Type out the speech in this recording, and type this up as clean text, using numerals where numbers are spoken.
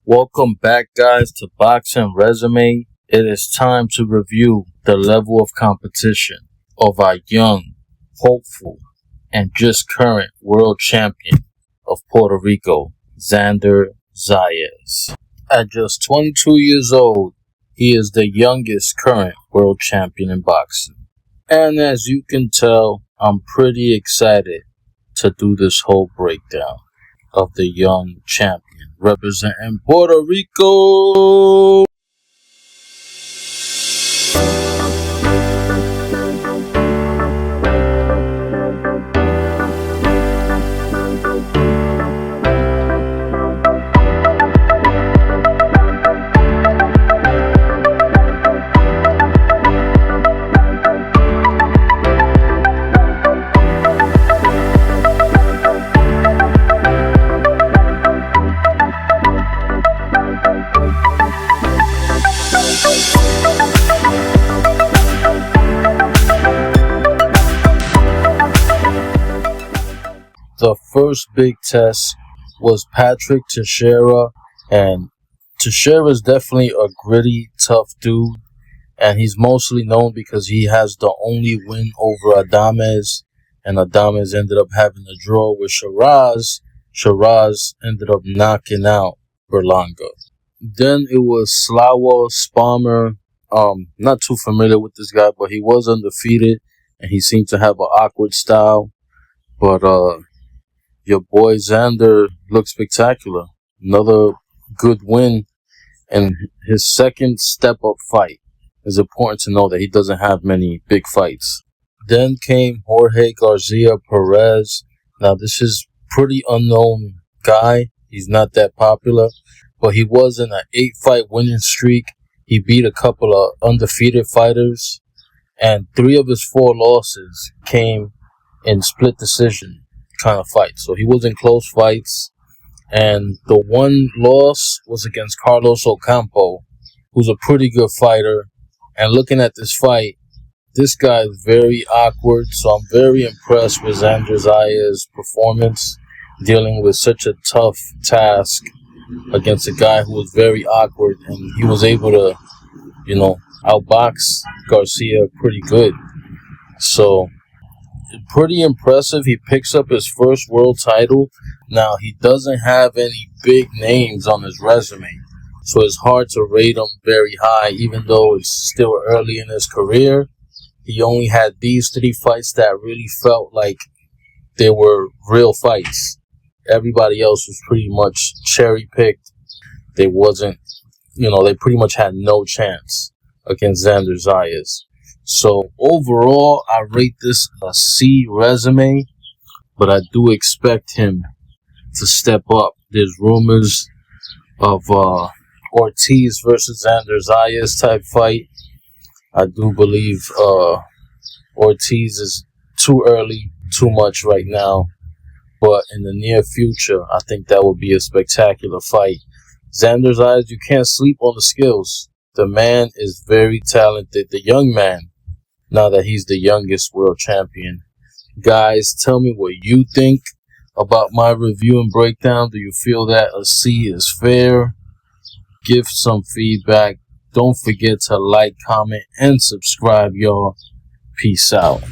Welcome back, guys, to Boxing Resume. It is time to review the level of competition of our young, hopeful, and just current world champion of Puerto Rico, Xander Zayas. At just 22 years old, he is the youngest current world champion in boxing. And as you can tell, I'm pretty excited to do this whole breakdown of the young champion representing Puerto Rico. The first big test was Patrick Teixeira, and Teixeira is definitely a gritty, tough dude, and he's mostly known because he has the only win over Adames, and Adames ended up having a draw with Shiraz. Shiraz ended up knocking out Berlanga. Then it was Slava Spalmer. Not too familiar with this guy, but he was undefeated, and he seemed to have an awkward style. But your boy Xander looked spectacular. Another good win, and his second step-up fight. It's important to know that he doesn't have many big fights. Then came Jorge Garcia Perez. Now, this is pretty unknown guy. He's not that popular, but he was in an 8-fight winning streak. He beat a couple of undefeated fighters, and 3 of his 4 losses came in split decision kind of fights. So he was in close fights, and the one loss was against Carlos Ocampo, who's a pretty good fighter. And looking at this fight, this guy is very awkward, so I'm very impressed with Xander Zayas' performance, dealing with such a tough task against a guy who was very awkward, and he was able to, outbox Garcia pretty good. So pretty impressive. He picks up his first world title. Now, he doesn't have any big names on his resume, so it's hard to rate him very high, even though it's still early in his career. He only had these 3 fights that really felt like they were real fights. Everybody else was pretty much cherry-picked. They pretty much had no chance against Xander Zayas. So overall, I rate this a C resume, but I do expect him to step up. There's rumors of Ortiz versus Xander Zayas type fight. I do believe Ortiz is too early, too much right now, but in the near future, I think that would be a spectacular fight. Xander Zayas, you can't sleep on the skills. The man is very talented, the young man, now that he's the youngest world champion. Guys, tell me what you think about my review and breakdown. Do you feel that a C is fair? Give some feedback. Don't forget to like, comment, and subscribe, y'all. Peace out.